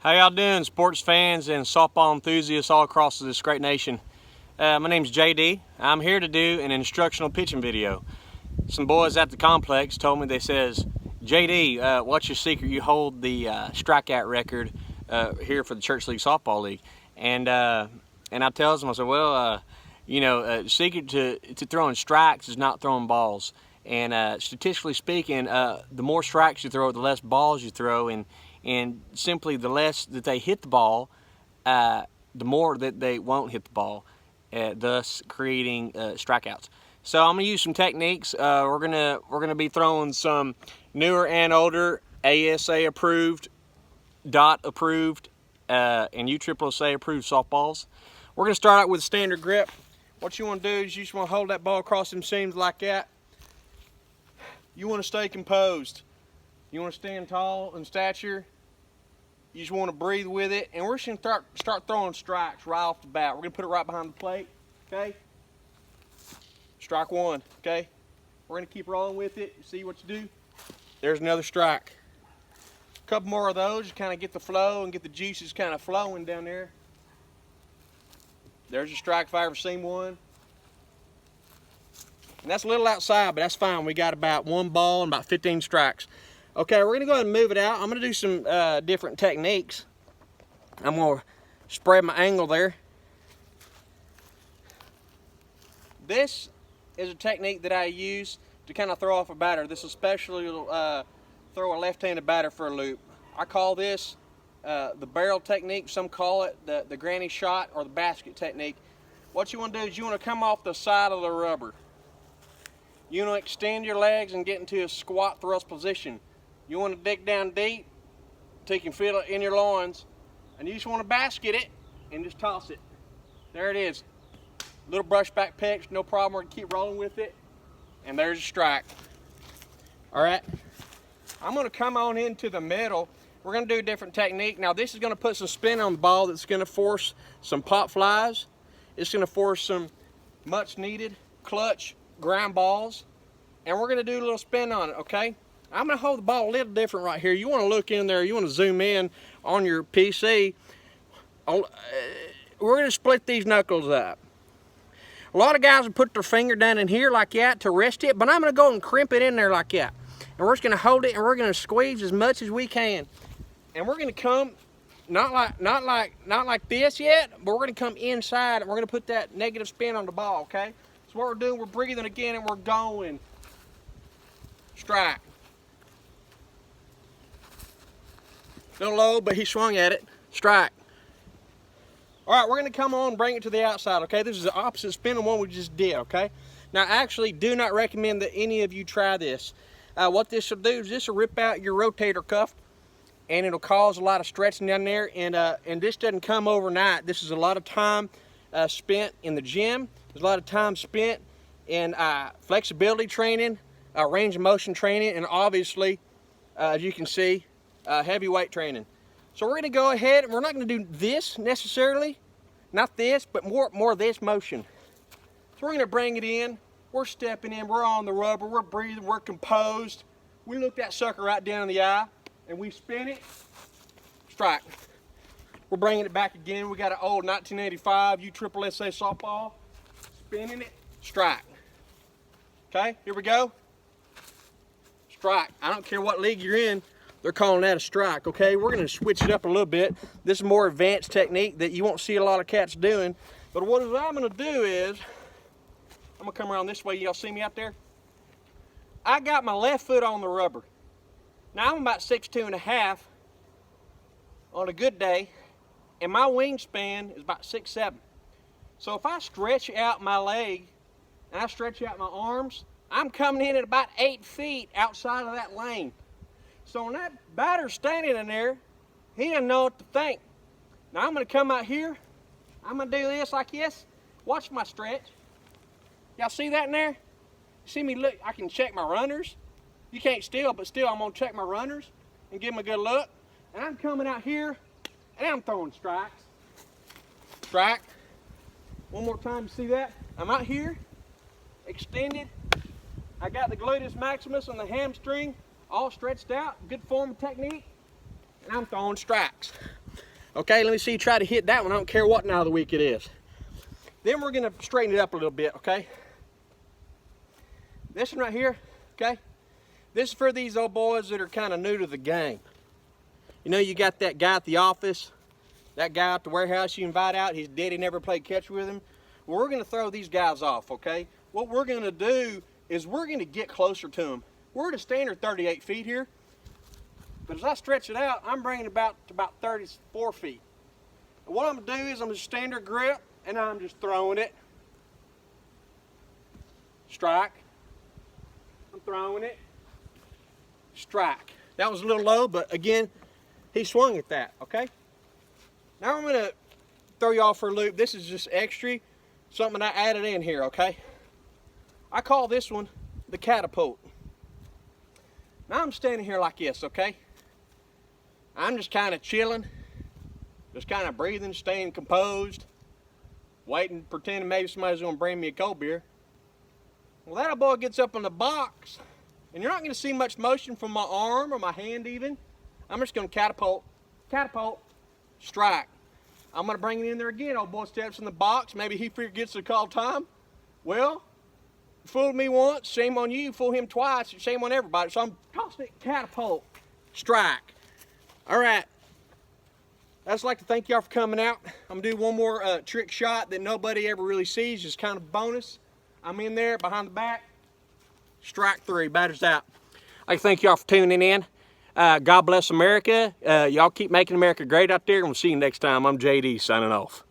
How y'all doing, sports fans and softball enthusiasts all across this great nation? My name's JD. I'm here to do an instructional pitching video. Some boys at the complex told me, they says, JD, what's your secret? You hold the strikeout record here for the Church League Softball League. And I tells them, I said, well, secret to throwing strikes is not throwing balls. And statistically speaking, the more strikes you throw, the less balls you throw, and simply the less that they hit the ball, the more that they won't hit the ball, thus creating strikeouts. So I'm gonna use some techniques. We're gonna be throwing some newer and older ASA approved, DOT approved, and USSSA approved softballs. We're gonna start out with a standard grip. What you want to do is you just want to hold that ball across them seams like that. You want to stay composed. You want to stand tall in stature. You just want to breathe with it, and we're just going to start throwing strikes right off the bat. We're going to put it right behind the plate, okay? Strike one, okay? We're going to keep rolling with it. See what you do? There's another strike. A couple more of those, just kind of get the flow and get the juices kind of flowing down there. There's a strike if I ever seen one. And that's a little outside, but that's fine. We got about one ball and about 15 strikes. Okay, we're gonna go ahead and move it out. I'm gonna do some different techniques. I'm gonna spread my angle there. This is a technique that I use to kind of throw off a batter. This especially will throw a left-handed batter for a loop. I call this the barrel technique. Some call it the granny shot or the basket technique. What you want to do is you want to come off the side of the rubber. You want to extend your legs and get into a squat thrust position. You want to dig down deep so you can feel it in your loins, and you just want to basket it and just toss it. There it is. Little brush back pitch, no problem. We're going to keep rolling with it, and there's a strike. All right, I'm going to come on into the middle. We're going to do a different technique. Now this is going to put some spin on the ball that's going to force some pop flies. It's going to force some much needed clutch ground balls, and we're going to do a little spin on it, okay? I'm going to hold the ball a little different right here. You want to look in there, you want to zoom in on your PC. We're going to split these knuckles up. A lot of guys will put their finger down in here like that to rest it, but I'm going to go and crimp it in there like that. And we're just going to hold it, and we're going to squeeze as much as we can. And we're going to come not like this yet, but we're going to come inside, and we're going to put that negative spin on the ball, okay? So what we're doing, we're breathing again, and we're going. Strike. A little low, but he swung at it. Strike. All right, we're going to come on and bring it to the outside, okay? This is the opposite spin of one we just did, okay? Now, actually, do not recommend that any of you try this. What this will do is this will rip out your rotator cuff, and it'll cause a lot of stretching down there, and this doesn't come overnight. This is a lot of time spent in the gym. There's a lot of time spent in flexibility training, range of motion training, and obviously, as you can see, heavyweight training. So we're going to go ahead, and we're not going to do this necessarily, not this, but more this motion. So we're going to bring it in. We're stepping in. We're on the rubber. We're breathing. We're composed. We look that sucker right down in the eye, and we spin it. Strike. We're bringing it back again. We got an old 1985 USSSA softball. Spinning it. Strike. Okay, here we go. Strike. I don't care what league you're in. They're calling that a strike, okay? We're going to switch it up a little bit. This is a more advanced technique that you won't see a lot of cats doing. But what I'm going to do is, I'm going to come around this way. Y'all see me out there? I got my left foot on the rubber. Now, I'm about 6'2.5" on a good day, and my wingspan is about 6'7". So if I stretch out my leg, and I stretch out my arms, I'm coming in at about 8 feet outside of that lane. So when that batter's standing in there, he doesn't know what to think. Now I'm going to come out here. I'm going to do this like this. Watch my stretch. Y'all see that in there? You see me look? I can check my runners. You can't still, but still I'm going to check my runners and give them a good look. And I'm coming out here, and I'm throwing strikes. Strike. One more time, you see that? I'm out here, extended. I got the gluteus maximus and the hamstring all stretched out, good form of technique, and I'm throwing strikes. Okay, let me see you try to hit that one. I don't care what night of the week it is. Then we're gonna straighten it up a little bit, okay? This one right here, okay? This is for these old boys that are kind of new to the game. You know, you got that guy at the office, that guy at the warehouse you invite out, his daddy never played catch with him. Well, we're gonna throw these guys off, okay? What we're gonna do is we're gonna get closer to them. We're at a standard 38 feet here, but as I stretch it out, I'm bringing it about 34 feet. And what I'm gonna do is I'm gonna standard grip, and I'm just throwing it. Strike. I'm throwing it. Strike. That was a little low, but again, he swung at that, okay? Now I'm gonna throw you off for a loop. This is just extra, something I added in here, okay? I call this one the catapult. Now I'm standing here like this, okay? I'm just kind of chilling, just kind of breathing, staying composed, waiting, pretending maybe somebody's gonna bring me a cold beer. Well, that old boy gets up in the box, and you're not gonna see much motion from my arm or my hand even. I'm just gonna catapult, strike. I'm gonna bring it in there again. Old boy steps in the box. Maybe he forgets to call time. Well, you fooled me once, shame on you. Fool him twice, shame on everybody. So I'm tossing it, catapult, strike. All right. I'd just like to thank y'all for coming out. I'm gonna do one more trick shot that nobody ever really sees, just kind of bonus. I'm in there behind the back. Strike three, batter's out. I'd like to thank y'all for tuning in. God bless America. Y'all keep making America great out there. We'll see you next time. I'm JD signing off.